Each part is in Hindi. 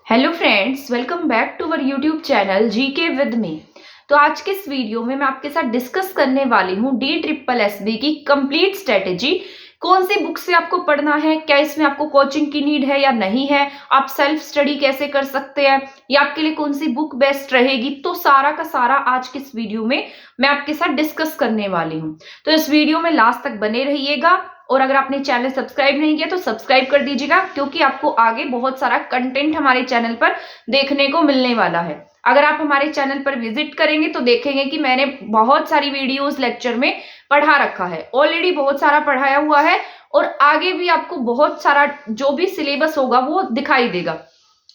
Hello friends, welcome back to our YouTube channel GK with me. तो आज के इस वीडियो में मैं आपके साथ डिस्कस करने वाली हूँ DSSB की कंप्लीट स्ट्रेटेजी। कौन सी बुक से आपको पढ़ना है, क्या इसमें आपको कोचिंग की नीड है या नहीं है, आप सेल्फ स्टडी कैसे कर सकते हैं, या आपके लिए कौन सी बुक बेस्ट रहेगी, तो सारा का सारा आज के इस वीडियो में मैं आपके साथ डिस्कस करने वाली हूँ। तो इस वीडियो में लास्ट तक बने रहिएगा और अगर आपने चैनल सब्सक्राइब नहीं किया तो सब्सक्राइब कर दीजिएगा, क्योंकि आपको आगे बहुत सारा कंटेंट हमारे चैनल पर देखने को मिलने वाला है। अगर आप हमारे चैनल पर विजिट करेंगे तो देखेंगे कि मैंने बहुत सारी वीडियोस लेक्चर में पढ़ा रखा है, ऑलरेडी बहुत सारा पढ़ाया हुआ है और आगे भी आपको बहुत सारा जो भी सिलेबस होगा वो दिखाई देगा।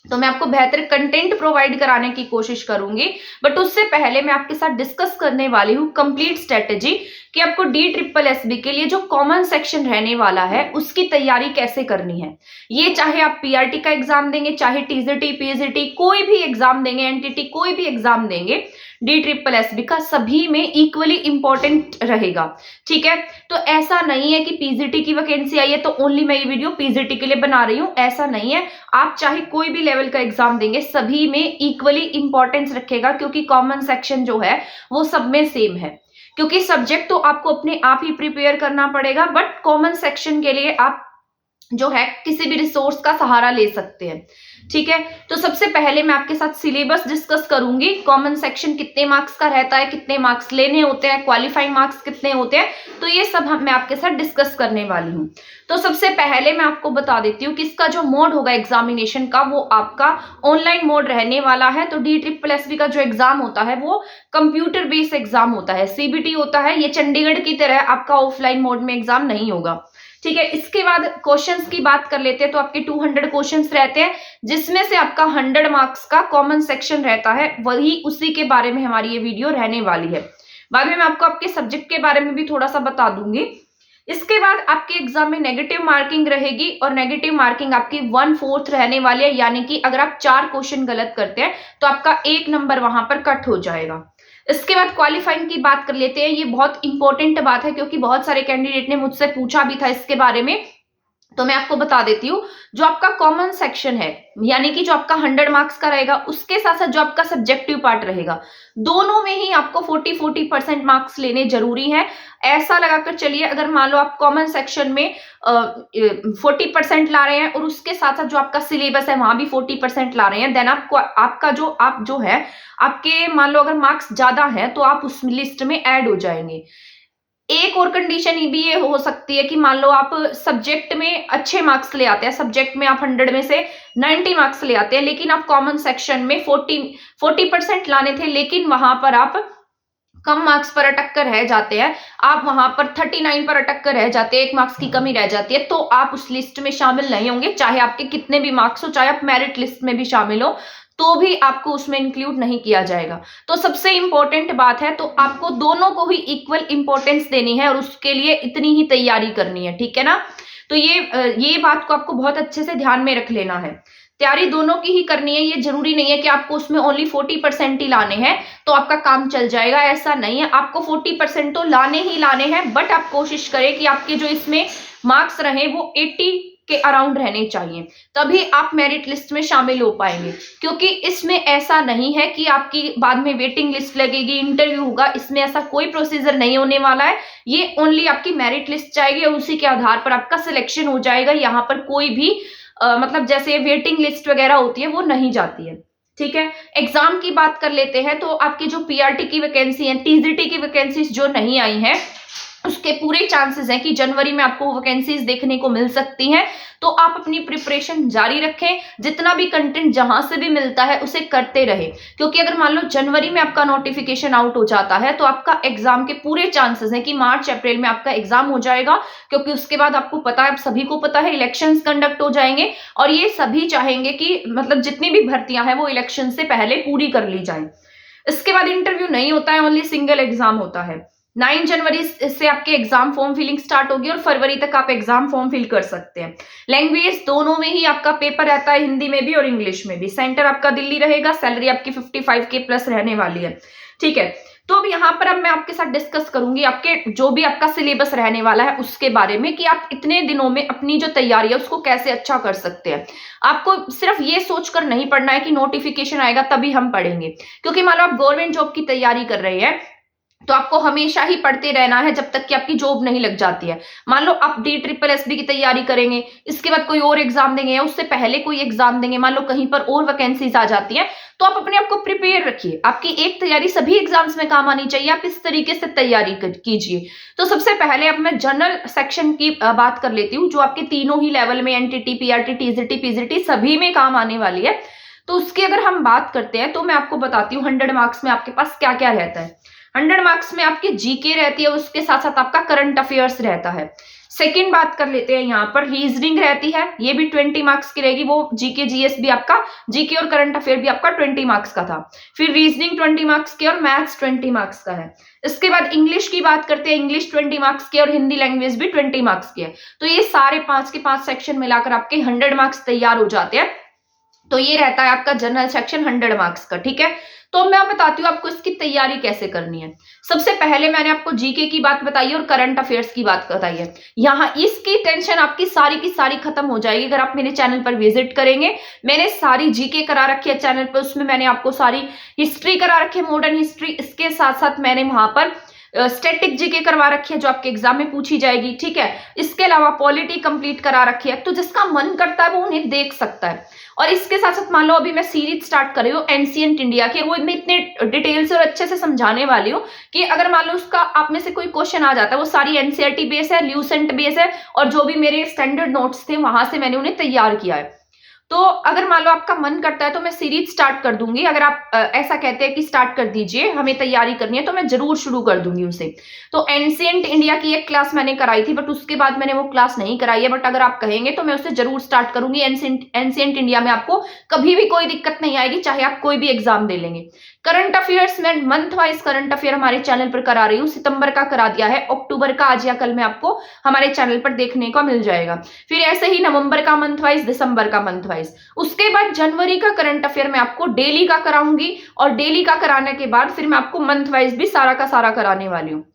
तो मैं आपको बेहतर कंटेंट प्रोवाइड कराने की कोशिश करूंगी, बट उससे पहले मैं आपके साथ डिस्कस करने वाली हूँ कंप्लीट स्ट्रेटेजी कि आपको DSSB के लिए जो कॉमन सेक्शन रहने वाला है उसकी तैयारी कैसे करनी है। ये चाहे आप PRT का एग्जाम देंगे, चाहे TGT, PGT कोई भी एग्जाम देंगे, NTT कोई भी एग्जाम देंगे, DSSB का सभी में इक्वली इंपॉर्टेंट रहेगा। ठीक है, तो ऐसा नहीं है कि PGT की वैकेंसी आई है तो ओनली मैं ये वीडियो PGT के लिए बना रही हूँ, ऐसा नहीं है। आप चाहे कोई भी लेवल का एग्जाम देंगे, सभी में इक्वली इंपॉर्टेंस रखेगा, क्योंकि कॉमन सेक्शन जो है वो सब में सेम है। क्योंकि सब्जेक्ट तो आपको अपने आप ही प्रिपेयर करना पड़ेगा, बट कॉमन सेक्शन के लिए आप जो है किसी भी रिसोर्स का सहारा ले सकते हैं। ठीक है, तो सबसे पहले मैं आपके साथ सिलेबस डिस्कस करूंगी। कॉमन सेक्शन कितने मार्क्स का रहता है, कितने मार्क्स लेने होते हैं, क्वालिफाइंग मार्क्स कितने होते हैं, तो ये सब मैं आपके साथ डिस्कस करने वाली हूँ। तो सबसे पहले मैं आपको बता देती हूँ कि इसका जो मोड होगा एग्जामिनेशन का वो आपका ऑनलाइन मोड रहने वाला है। तो DSSB का जो एग्जाम होता है वो कंप्यूटर बेस्ड एग्जाम होता है, CBT होता है। ये चंडीगढ़ की तरह आपका ऑफलाइन मोड में एग्जाम नहीं होगा। ठीक है, इसके बाद क्वेश्चंस की बात कर लेते हैं। तो आपके 200 क्वेश्चंस रहते हैं, जिसमें से आपका 100 मार्क्स का कॉमन सेक्शन रहता है, वही उसी के बारे में हमारी ये वीडियो रहने वाली है। बाद में मैं आपको आपके सब्जेक्ट के बारे में भी थोड़ा सा बता दूंगी। इसके बाद आपके एग्जाम में नेगेटिव मार्किंग रहेगी और नेगेटिव मार्किंग आपकी 1/4 रहने वाली है, यानी कि अगर आप 4 क्वेश्चन गलत करते हैं तो आपका 1 नंबर वहां पर कट हो जाएगा। इसके बाद क्वालिफाइंग की बात कर लेते हैं। ये बहुत इंपॉर्टेंट बात है, क्योंकि बहुत सारे कैंडिडेट ने मुझसे पूछा भी था इसके बारे में, तो मैं आपको बता देती हूँ। जो आपका कॉमन सेक्शन है, यानी कि जो आपका 100 मार्क्स का रहेगा, उसके साथ साथ जो आपका सब्जेक्टिव पार्ट रहेगा, दोनों में ही आपको 40% मार्क्स लेने जरूरी है। ऐसा लगाकर चलिए, अगर मान लो आप कॉमन सेक्शन में 40% ला रहे हैं और उसके साथ साथ जो आपका सिलेबस है वहां भी 40% ला रहे हैं, देन आपका जो है आपके, मान लो अगर मार्क्स ज्यादा है तो आप उस लिस्ट में ऐड हो जाएंगे। एक और कंडीशन भी ये हो सकती है कि मान लो आप सब्जेक्ट में अच्छे मार्क्स ले आते हैं, सब्जेक्ट में आप 100 में से 90 मार्क्स ले आते हैं, लेकिन आप कॉमन सेक्शन में 40% लाने थे, लेकिन वहां पर आप कम मार्क्स पर अटक कर रह जाते हैं, आप वहां पर 39 पर अटक कर रह जाते हैं, 1 मार्क्स की कमी रह जाती है, तो आप उस लिस्ट में शामिल नहीं होंगे। चाहे आपके कितने भी मार्क्स हो, चाहे आप मेरिट लिस्ट में भी शामिल हो, तो भी आपको उसमें इंक्लूड नहीं किया जाएगा। तो सबसे इंपॉर्टेंट बात है, तो आपको दोनों को ही इक्वल इंपॉर्टेंस देनी है और उसके लिए इतनी ही तैयारी करनी है। ठीक है ना, तो ये बात को आपको बहुत अच्छे से ध्यान में रख लेना है। तैयारी दोनों की ही करनी है, ये जरूरी नहीं है कि आपको उसमें ओनली 40% ही लाने हैं तो आपका काम चल जाएगा, ऐसा नहीं है। आपको 40% तो लाने ही लाने हैं, बट आप कोशिश करें कि आपके जो इसमें मार्क्स रहे वो 80 के अराउंड रहने चाहिए, तभी आप मेरिट लिस्ट में शामिल हो पाएंगे। क्योंकि इसमें ऐसा नहीं है कि आपकी बाद में वेटिंग लिस्ट लगेगी, इंटरव्यू होगा, इसमें ऐसा कोई प्रोसीजर नहीं होने वाला है। ये ओनली आपकी मेरिट लिस्ट जाएगी और उसी के आधार पर आपका सिलेक्शन हो जाएगा। यहाँ पर कोई भी मतलब जैसे वेटिंग लिस्ट वगैरह होती है वो नहीं जाती है। ठीक है, एग्जाम की बात कर लेते हैं। तो आपकी जो PRT की वैकेंसी है, TGT की वैकेंसीज जो नहीं आई है, उसके पूरे चांसेस हैं कि जनवरी में आपको वैकेंसीज देखने को मिल सकती हैं। तो आप अपनी प्रिपरेशन जारी रखें, जितना भी कंटेंट जहां से भी मिलता है उसे करते रहे, क्योंकि अगर मान लो जनवरी में आपका नोटिफिकेशन आउट हो जाता है तो आपका एग्जाम के पूरे चांसेस हैं कि मार्च अप्रैल में आपका एग्जाम हो जाएगा। क्योंकि उसके बाद आपको पता है, आप सभी को पता है, इलेक्शंस कंडक्ट हो जाएंगे और ये सभी चाहेंगे कि मतलब जितनी भी भर्तियां हैं वो इलेक्शन से पहले पूरी कर ली जाए। इसके बाद इंटरव्यू नहीं होता है, ओनली सिंगल एग्जाम होता है। 9 जनवरी से आपके एग्जाम फॉर्म फिलिंग स्टार्ट होगी और फरवरी तक आप एग्जाम फॉर्म फिल कर सकते हैं। लैंग्वेज दोनों में ही आपका पेपर रहता है, हिंदी में भी और इंग्लिश में भी। सेंटर आपका दिल्ली रहेगा, सैलरी आपकी 55K प्लस रहने वाली है। ठीक है, तो अब यहाँ पर अब मैं आपके साथ डिस्कस करूंगी आपके जो भी आपका सिलेबस रहने वाला है उसके बारे में, कि आप इतने दिनों में अपनी जो तैयारी है उसको कैसे अच्छा कर सकते हैं। आपको सिर्फ ये सोचकर नहीं पढ़ना है कि नोटिफिकेशन आएगा तभी हम पढ़ेंगे, क्योंकि मान लो आप गवर्नमेंट जॉब की तैयारी कर रहे हैं तो आपको हमेशा ही पढ़ते रहना है जब तक कि आपकी जॉब नहीं लग जाती है। मान लो आप DSSB की तैयारी करेंगे, इसके बाद कोई और एग्जाम देंगे या उससे पहले कोई एग्जाम देंगे, मान लो कहीं पर और वैकेंसीज आ जाती है, तो आप अपने आप को प्रिपेयर रखिए। आपकी एक तैयारी सभी एग्जाम्स में काम आनी चाहिए, आप इस तरीके से तैयारी कीजिए। तो सबसे पहले अब मैं जनरल सेक्शन की बात कर लेती हूँ, जो आपके तीनों ही लेवल में NTT, PRT, TGT, PGT सभी में काम आने वाली है। तो उसकी अगर हम बात करते हैं तो मैं आपको बताती हूँ 100 मार्क्स में आपके पास क्या क्या रहता है। 100 मार्क्स में आपकी जीके रहती है, उसके साथ साथ आपका करंट अफेयर्स रहता है। सेकंड बात कर लेते हैं, यहाँ पर रीजनिंग रहती है, ये भी 20 मार्क्स की रहेगी। वो जीके जीएस भी आपका, जीके और करंट अफेयर भी आपका 20 मार्क्स का था। फिर रीजनिंग 20 मार्क्स की और मैथ्स 20 मार्क्स का है। इसके बाद इंग्लिश की बात करते हैं, इंग्लिश 20 मार्क्स की और हिंदी लैंग्वेज भी 20 मार्क्स की है। तो ये सारे 5 के 5 सेक्शन मिलाकर आपके 100 मार्क्स तैयार हो जाते हैं। तो ये रहता है आपका जनरल सेक्शन 100 मार्क्स का, ठीक है। तो मैं बताती हूँ आपको इसकी तैयारी कैसे करनी है। सबसे पहले मैंने आपको जीके की बात बताई और करंट अफेयर्स की बात बताई है। यहाँ इसकी टेंशन आपकी सारी की सारी खत्म हो जाएगी अगर आप मेरे चैनल पर विजिट करेंगे। मैंने सारी जीके करा रखी है चैनल पर, उसमें मैंने आपको सारी हिस्ट्री करा रखी है, मॉडर्न हिस्ट्री। इसके साथ साथ मैंने वहां पर स्टैटिक जीके करवा रखी है जो आपके एग्जाम में पूछी जाएगी, ठीक है। इसके अलावा पॉलिटी कंप्लीट करा रखी है। तो जिसका मन करता है वो उन्हें देख सकता है। और इसके साथ साथ मान लो अभी मैं सीरीज स्टार्ट कर रही हूँ एंशिएंट इंडिया की, वो मैं इतने डिटेल से और अच्छे से समझाने वाली हूँ कि अगर मान लो उसका आप में से कोई क्वेश्चन आ जाता है, वो सारी एनसीईआरटी बेस है, ल्यूसेंट बेस है, और जो भी मेरे स्टैंडर्ड नोट्स थे वहां से मैंने उन्हें तैयार किया है। तो अगर मान लो आपका मन करता है तो मैं सीरीज स्टार्ट कर दूंगी। अगर आप ऐसा कहते हैं कि स्टार्ट कर दीजिए, हमें तैयारी करनी है, तो मैं जरूर शुरू कर दूंगी उसे। तो एंशिएंट इंडिया की एक क्लास मैंने कराई थी, बट उसके बाद मैंने वो क्लास नहीं कराई है। बट अगर आप कहेंगे तो मैं उसे जरूर स्टार्ट करूंगी। एंशिएंट इंडिया में आपको कभी भी कोई दिक्कत नहीं आएगी, चाहे आप कोई भी एग्जाम दे लेंगे। करंट अफेयर्स में मंथ वाइज करंट अफेयर हमारे चैनल पर करा रही हूँ। सितंबर का करा दिया है, अक्टूबर का आज या कल में आपको हमारे चैनल पर देखने को मिल जाएगा। फिर ऐसे ही नवंबर का मंथ वाइज, दिसंबर का मंथ वाइज। उसके बाद जनवरी का करंट अफेयर मैं आपको डेली का कराऊंगी, और डेली का कराने के बाद फिर मैं आपको मंथ वाइज भी सारा का सारा कराने वाली हूँ।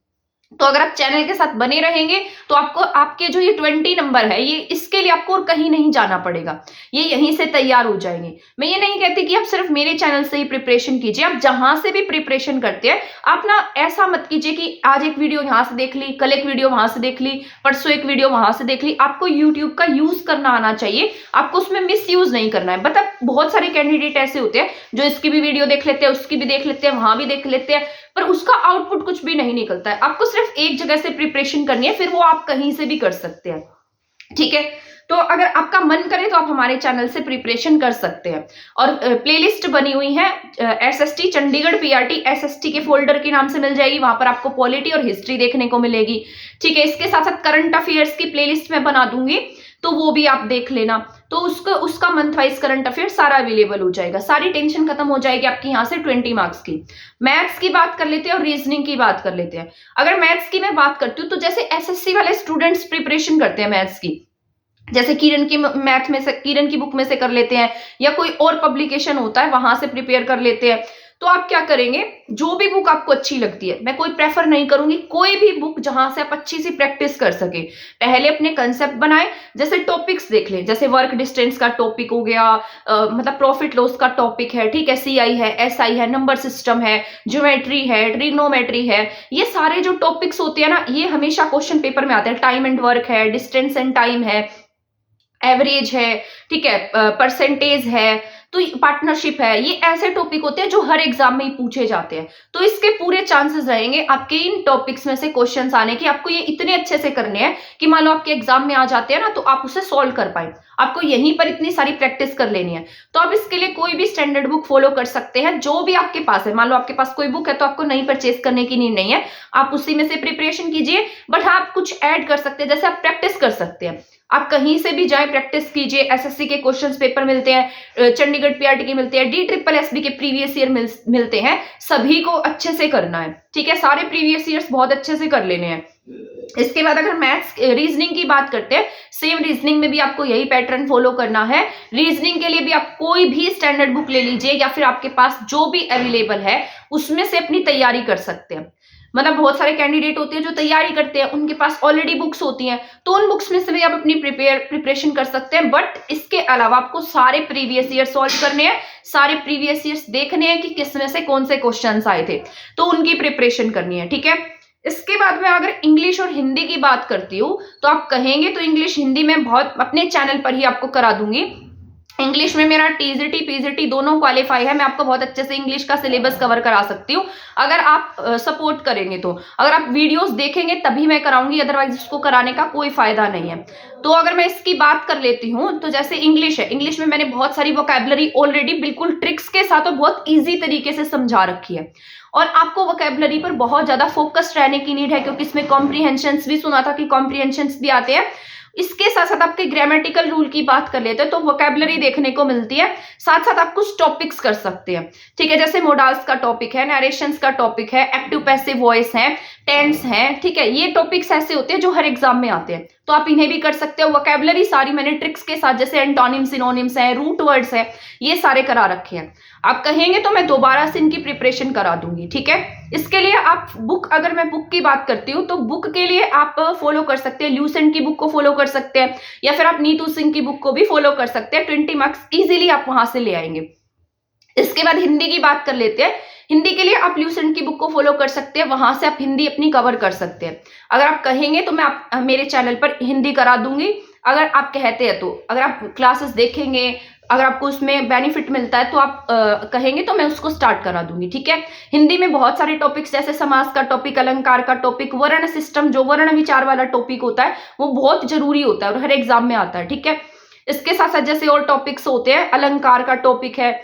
तो अगर आप चैनल के साथ बने रहेंगे तो आपको आपके जो ये 20 नंबर है, ये इसके लिए आपको और कहीं नहीं जाना पड़ेगा, ये यहीं से तैयार हो जाएंगे। मैं ये नहीं कहती कि आप सिर्फ मेरे चैनल से ही प्रिपरेशन कीजिए, आप जहां से भी प्रिपरेशन करते हैं आप ना ऐसा मत कीजिए कि आज एक वीडियो यहाँ से देख ली, कल एक वीडियो वहां से देख ली, परसों एक वीडियो वहां से देख ली। आपको यूट्यूब का यूज करना आना चाहिए, आपको उसमें मिस यूज नहीं करना है। बट बहुत सारे कैंडिडेट ऐसे होते हैं जो इसकी भी वीडियो देख लेते हैं, उसकी भी देख लेते हैं, वहां भी देख लेते हैं, पर उसका आउटपुट कुछ भी नहीं निकलता है। आपको सिर्फ एक जगह से प्रिपरेशन करनी है, फिर वो आप कहीं से भी कर सकते हैं, ठीक है। तो अगर आपका मन करे तो आप हमारे चैनल से प्रिपरेशन कर सकते हैं। और प्लेलिस्ट बनी हुई है एसएसटी चंडीगढ़ पीआरटी एसएसटी के फोल्डर के नाम से मिल जाएगी, वहां पर आपको पॉलिटी और हिस्ट्री देखने को मिलेगी, ठीक है। इसके साथ साथ करंट अफेयर्स की प्लेलिस्ट मैं बना दूंगी, तो वो भी आप देख लेना। तो उसका मंथ वाइज करंट अफेयर सारा अवेलेबल हो जाएगा, सारी टेंशन खत्म हो जाएगी आपकी यहाँ से 20 मार्क्स की। मैथ्स की बात कर लेते हैं और रीजनिंग की बात कर लेते हैं। अगर मैथ्स की मैं बात करती हूँ तो जैसे एसएससी वाले स्टूडेंट्स प्रिपरेशन करते हैं मैथ्स की, जैसे किरण की मैथ में से, किरण की बुक में से कर लेते हैं, या कोई और पब्लिकेशन होता है वहां से प्रिपेयर कर लेते हैं। तो आप क्या करेंगे, जो भी बुक आपको अच्छी लगती है, मैं कोई प्रेफर नहीं करूंगी, कोई भी बुक जहां से आप अच्छी सी प्रैक्टिस कर सके। पहले अपने कंसेप्ट बनाए, जैसे टॉपिक्स देख लें, जैसे वर्क डिस्टेंस का टॉपिक हो गया, मतलब प्रॉफिट लॉस का टॉपिक है, ठीक है, सीआई है, एसआई है, नंबर सिस्टम है, ज्योमेट्री है, ट्रिग्नोमेट्री है। ये सारे जो टॉपिक्स होते हैं ना, ये हमेशा क्वेश्चन पेपर में आते हैं। टाइम एंड वर्क है, डिस्टेंस एंड टाइम है, एवरेज है, ठीक है, परसेंटेज है, तो पार्टनरशिप है। ये ऐसे टॉपिक होते हैं जो हर एग्जाम में ही पूछे जाते हैं। तो इसके पूरे चांसेस रहेंगे आपके इन टॉपिक्स में से क्वेश्चंस आने की। आपको ये इतने अच्छे से करने हैं कि मान लो आपके एग्जाम में आ जाते हैं ना, तो आप उसे सॉल्व कर पाए। आपको यहीं पर इतनी सारी प्रैक्टिस कर लेनी है। तो आप इसके लिए कोई भी स्टैंडर्ड बुक फॉलो कर सकते हैं, जो भी आपके पास है। मान लो आपके पास कोई बुक है तो आपको नहीं परचेज करने की नीड नहीं है, आप उसी में से प्रिपरेशन कीजिए। बट हाँ, आप कुछ ऐड कर सकते हैं, जैसे आप प्रैक्टिस कर सकते हैं। आप कहीं से भी जाएं, प्रैक्टिस कीजिए। एसएससी के क्वेश्चंस पेपर मिलते हैं, चंडीगढ़ पीआरटी के मिलते हैं, DSSB के प्रीवियस ईयर मिलते हैं, सभी को अच्छे से करना है, ठीक है। सारे प्रीवियस ईयर्स बहुत अच्छे से कर लेने हैं। इसके बाद अगर मैथ्स रीजनिंग की बात करते हैं, सेम रीजनिंग में भी आपको यही पैटर्न फॉलो करना है। रीजनिंग के लिए भी आप कोई भी स्टैंडर्ड बुक ले लीजिए या फिर आपके पास जो भी अवेलेबल है उसमें से अपनी तैयारी कर सकते हैं। मतलब बहुत सारे कैंडिडेट होते हैं जो तैयारी करते हैं, उनके पास ऑलरेडी बुक्स होती हैं, तो उन बुक्स में से भी आप अपनी प्रिपरेशन कर सकते हैं। बट इसके अलावा आपको सारे प्रीवियस ईयर सॉल्व करने हैं, सारे प्रीवियस ईयर्स देखने हैं कि किसमें से कौन से क्वेश्चंस आए थे, तो उनकी प्रिपरेशन करनी है, ठीक है। इसके बाद में अगर इंग्लिश और हिंदी की बात करती हूँ तो आप कहेंगे तो इंग्लिश हिंदी में बहुत अपने चैनल पर ही आपको करा दूंगी। इंग्लिश में मेरा टीजीटी पीजीटी दोनों क्वालिफाई है, मैं आपको बहुत अच्छे से इंग्लिश का सिलेबस कवर करा सकती हूँ अगर आप सपोर्ट करेंगे। तो अगर आप वीडियोस देखेंगे तभी मैं कराऊंगी, अदरवाइज इसको कराने का कोई फायदा नहीं है। तो अगर मैं इसकी बात कर लेती हूँ तो जैसे इंग्लिश है, इंग्लिश में मैंने बहुत सारी वोकैबुलरी ऑलरेडी बिल्कुल ट्रिक्स के साथ और बहुत ईजी तरीके से समझा रखी है, और आपको वोकैबुलरी पर बहुत ज्यादा फोकस्ड रहने की नीड है, क्योंकि इसमें कॉम्प्रीहेंशंस भी सुना था कि कॉम्प्रीहेंशंस भी आते हैं। इसके साथ साथ आपके ग्रामेटिकल रूल की बात कर लेते हैं तो वोकैबुलरी देखने को मिलती है, साथ साथ आप कुछ टॉपिक्स कर सकते हैं, ठीक है। जैसे मोडाल्स का टॉपिक है, नरेशंस का टॉपिक है, एक्टिव पैसिव वॉइस है, टेंस है, ठीक है। ये टॉपिक्स ऐसे होते हैं जो हर एग्जाम में आते हैं, तो आप इन्हें भी कर सकते हो। वोकैबुलरी सारी मैंने ट्रिक्स के साथ, जैसे एंटोनिम्स, सिनोनिम्स है, रूट वर्ड्स है, ये सारे करा रखे हैं। आप कहेंगे तो मैं दोबारा से इनकी प्रिपरेशन करा दूंगी, ठीक है। इसके लिए आप बुक, अगर मैं बुक की बात करती हूँ तो बुक के लिए आप फॉलो कर सकते हैं, ल्यूसेंट की बुक को फॉलो कर सकते हैं, या फिर आप नीतू सिंह की बुक को भी फॉलो कर सकते हैं। 20 मार्क्स इजीली आप वहां से ले आएंगे। इसके बाद हिंदी की बात कर लेते हैं। हिंदी के लिए आप ल्यूसेंट की बुक को फॉलो कर सकते हैं, वहां से आप हिंदी अपनी कवर कर सकते हैं। अगर आप कहेंगे तो मैं मेरे चैनल पर हिंदी करा दूंगी, अगर आप कहते हैं तो। अगर आप क्लासेस देखेंगे, अगर आपको उसमें बेनिफिट मिलता है तो आप कहेंगे तो मैं उसको स्टार्ट करा दूंगी, ठीक है। हिंदी में बहुत सारे टॉपिक्स, जैसे समास का टॉपिक, अलंकार का टॉपिक, वर्ण सिस्टम, जो वर्ण विचार वाला टॉपिक होता है वो बहुत जरूरी होता है और हर एग्जाम में आता है, ठीक है। इसके साथ साथ जैसे और टॉपिक्स होते हैं, अलंकार का टॉपिक है,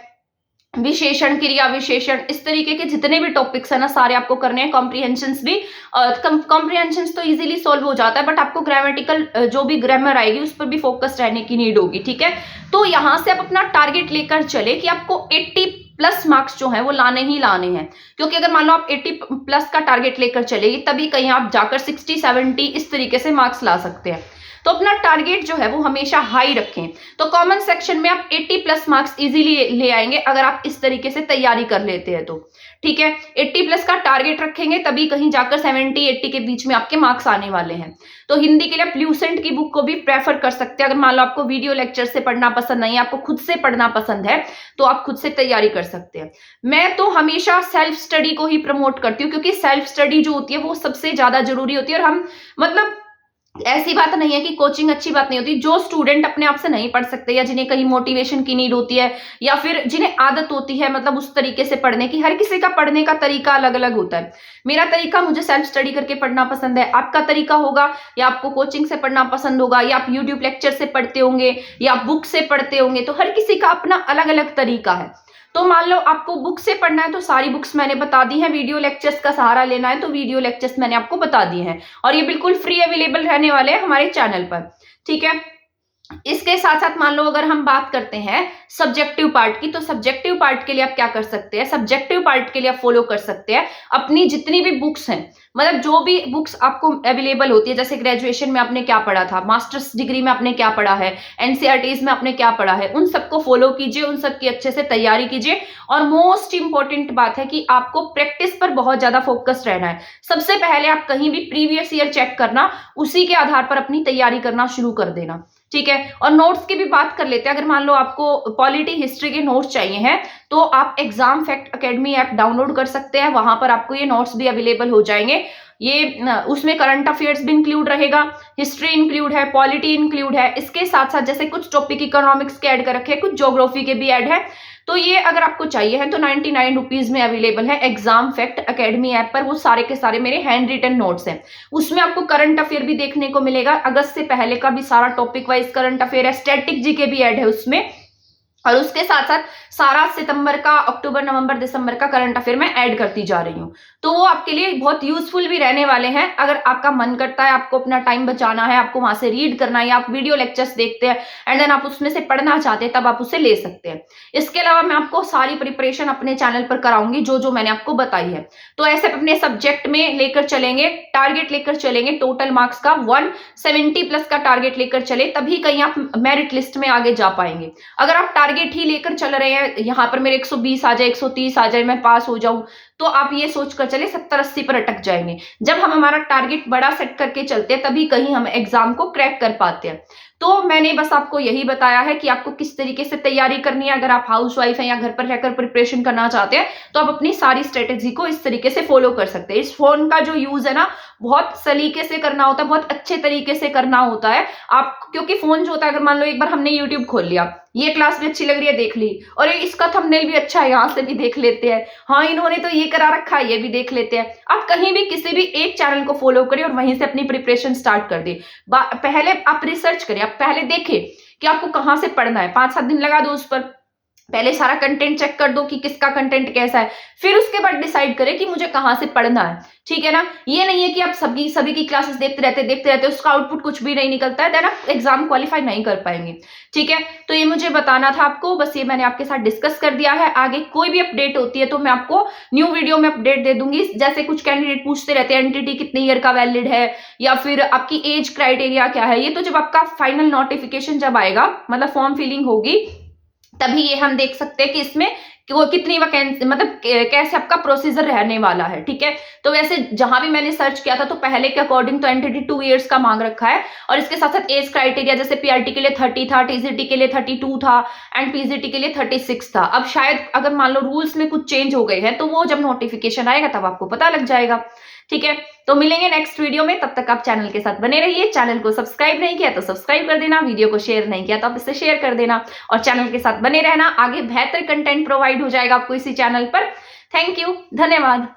विशेषण, क्रिया विशेषण, इस तरीके के जितने भी टॉपिक्स है ना सारे आपको करने हैं। कॉम्प्रीहेंशंस भी, कॉम्प्रीहेंशंस तो इजीली सॉल्व हो जाता है, बट आपको ग्रामेटिकल जो भी ग्रामर आएगी उस पर भी फोकस रहने की नीड होगी, ठीक है। तो यहां से आप अपना टारगेट लेकर चले कि आपको 80 प्लस मार्क्स जो है वो लाने ही लाने हैं, क्योंकि अगर मान लो आप 80 प्लस का टारगेट लेकर चलेगी तभी कहीं आप जाकर 60-70 इस तरीके से मार्क्स ला सकते हैं। तो अपना टारगेट जो है वो हमेशा हाई रखें। तो कॉमन सेक्शन में आप 80 प्लस मार्क्स इजीली ले आएंगे अगर आप इस तरीके से तैयारी कर लेते हैं तो, ठीक है। 80 प्लस का टारगेट रखेंगे तभी कहीं जाकर 70-80 के बीच में आपके मार्क्स आने वाले हैं। तो हिंदी के लिए आप ल्यूसेंट की बुक को भी प्रेफर कर सकते हैं। अगर मान लो आपको वीडियो लेक्चर से पढ़ना पसंद नहीं है, आपको खुद से पढ़ना पसंद है, तो आप खुद से तैयारी कर सकते हैं। मैं तो हमेशा सेल्फ स्टडी को ही प्रमोट करती हूँ, क्योंकि सेल्फ स्टडी जो होती है वो सबसे ज्यादा जरूरी होती है। और हम मतलब ऐसी बात नहीं है कि कोचिंग अच्छी बात नहीं होती। जो स्टूडेंट अपने आप से नहीं पढ़ सकते, या जिन्हें कहीं मोटिवेशन की नीड होती है, या फिर जिन्हें आदत होती है मतलब उस तरीके से पढ़ने की, हर किसी का पढ़ने का तरीका अलग अलग होता है। मेरा तरीका, मुझे सेल्फ स्टडी करके पढ़ना पसंद है। आपका तरीका होगा, या आपको कोचिंग से पढ़ना पसंद होगा, या आप यूट्यूब लेक्चर से पढ़ते होंगे, या बुक से पढ़ते होंगे। तो हर किसी का अपना अलग अलग तरीका है। तो मान लो आपको बुक से पढ़ना है तो सारी बुक्स मैंने बता दी हैं, वीडियो लेक्चर्स का सहारा लेना है तो वीडियो लेक्चर्स मैंने आपको बता दिए हैं, और ये बिल्कुल फ्री अवेलेबल रहने वाले हैं हमारे चैनल पर, ठीक है। इसके साथ साथ मान लो अगर हम बात करते हैं सब्जेक्टिव पार्ट की, तो सब्जेक्टिव पार्ट के लिए आप क्या कर सकते हैं, सब्जेक्टिव पार्ट के लिए आप फॉलो कर सकते हैं अपनी जितनी भी बुक्स हैं, मतलब जो भी बुक्स आपको अवेलेबल होती है। जैसे ग्रेजुएशन में आपने क्या पढ़ा था, मास्टर्स डिग्री में आपने क्या पढ़ा है, एनसीईआरटीज में आपने क्या पढ़ा है, उन सबको फॉलो कीजिए, उन सबकी अच्छे से तैयारी कीजिए। और मोस्ट इंपॉर्टेंट बात है कि आपको प्रैक्टिस पर बहुत ज्यादा फोकस रहना है। सबसे पहले आप कहीं भी प्रीवियस ईयर चेक करना, उसी के आधार पर अपनी तैयारी करना शुरू कर देना, ठीक है। और नोट्स की भी बात कर लेते हैं। अगर मान लो आपको पॉलिटी हिस्ट्री के नोट्स चाहिए हैं तो आप exam fact academy app download कर सकते हैं, वहां पर आपको ये नोट्स भी अवेलेबल हो जाएंगे। ये उसमें करंट अफेयर्स भी इंक्लूड रहेगा, हिस्ट्री इंक्लूड है, पॉलिटी इंक्लूड है। इसके साथ साथ जैसे कुछ टॉपिक इकोनॉमिक्स के ऐड कर रखे हैं, कुछ ज्योग्राफी के भी ऐड है। तो ये अगर आपको चाहिए है तो 99 रुपीज में अवेलेबल है एग्जाम फैक्ट एकेडमी ऐप पर। वो सारे के सारे मेरे हैंड रिटन नोट्स हैं, उसमें आपको करंट अफेयर भी देखने को मिलेगा, अगस्त से पहले का भी सारा टॉपिक वाइज करंट अफेयर है, स्टैटिक जीके भी ऐड है उसमें। और उसके साथ साथ सारा सितंबर का, अक्टूबर, नवंबर, दिसंबर का करंट अफेयर मैं ऐड करती जा रही हूँ। तो वो आपके लिए बहुत यूजफुल भी रहने वाले हैं। अगर आपका मन करता है, आपको अपना टाइम बचाना है, आपको वहां से रीड करना है, या आप वीडियो लेक्चर्स देखते हैं एंड देन आप उसमें से पढ़ना चाहते हैं, तब आप उसे ले सकते हैं। इसके अलावा मैं आपको सारी प्रिपरेशन अपने चैनल पर कराऊंगी, जो जो मैंने आपको बताई है। तो ऐसे अपने सब्जेक्ट में लेकर चलेंगे, टारगेट लेकर चलेंगे, टोटल मार्क्स का 170 प्लस का टारगेट लेकर चले, तभी कहीं आप मेरिट लिस्ट में आगे जा पाएंगे। अगर आप टारगेट ही लेकर चल रहे हैं, यहाँ पर मेरे 120 आ जाए, 130 आ जाए, मैं पास हो जाऊं, तो आप ये सोच कर चले 70-80 पर अटक जाएंगे। जब हम हमारा टारगेट बड़ा सेट करके चलते हैं, तभी कहीं हम एग्जाम को क्रैक कर पाते हैं। तो मैंने बस आपको यही बताया है कि आपको किस तरीके से तैयारी करनी है। अगर आप हाउसवाइफ हैं या घर पर रहकर प्रिपरेशन करना चाहते हैं, तो आप अपनी सारी स्ट्रेटेजी को इस तरीके से फॉलो कर सकते हैं। इस फोन का जो यूज है ना, बहुत सलीके से करना होता है, बहुत अच्छे तरीके से करना होता है। आप, क्योंकि फोन जो होता है, अगर मान लो एक बार हमने यूट्यूब खोल लिया, ये क्लास भी अच्छी लग रही है, देख ली, और इसका थंबनेल भी अच्छा है, यहाँ से भी देख लेते हैं, हाँ इन्होंने तो ये करा रखा है, ये भी देख लेते हैं। आप कहीं भी किसी भी एक चैनल को फॉलो करें और वहीं से अपनी प्रिपरेशन स्टार्ट कर दे। पहले आप रिसर्च करें, आप पहले देखें कि आपको कहाँ से पढ़ना है, 5-7 दिन लगा दो उस पर, पहले सारा कंटेंट चेक कर दो कि किसका कंटेंट कैसा है, फिर उसके बाद डिसाइड करें कि मुझे कहां से पढ़ना है। ठीक है ना। ये नहीं है कि आप सभी की क्लासेस देखते रहते उसका आउटपुट कुछ भी नहीं निकलता है, देन आप एग्जाम क्वालिफाई नहीं कर पाएंगे। ठीक है, तो ये मुझे बताना था आपको, बस ये मैंने आपके साथ डिस्कस कर दिया है। आगे कोई भी अपडेट होती है तो मैं आपको न्यू वीडियो में अपडेट दे दूंगी। जैसे कुछ कैंडिडेट पूछते रहते हैं एनटीटी कितने ईयर का वैलिड है, या फिर आपकी एज क्राइटेरिया क्या है, ये तो जब आपका फाइनल नोटिफिकेशन जब आएगा, मतलब फॉर्म फिलिंग होगी, तभी ये हम देख सकते हैं कि इसमें कि वो कितनी वैकेंसी, मतलब कैसे आपका प्रोसीजर रहने वाला है। ठीक है, तो वैसे जहां भी मैंने सर्च किया था, तो पहले के अकॉर्डिंग तो एनटीटी 2 इयर्स का मांग रखा है, और इसके साथ साथ एज क्राइटेरिया जैसे पीआरटी के लिए 30 था, टीजीटी के लिए 32 था एंड पीजीटी के लिए 36 था। अब शायद अगर मान लो रूल्स में कुछ चेंज हो गए हैं, तो वो जब नोटिफिकेशन आएगा तब आपको पता लग जाएगा। ठीक है, तो मिलेंगे नेक्स्ट वीडियो में, तब तक आप चैनल के साथ बने रहिए। चैनल को सब्सक्राइब नहीं किया तो सब्सक्राइब कर देना, वीडियो को शेयर नहीं किया तो आप इसे शेयर कर देना, और चैनल के साथ बने रहना। आगे बेहतर कंटेंट प्रोवाइड हो जाएगा आपको इसी चैनल पर। थैंक यू, धन्यवाद।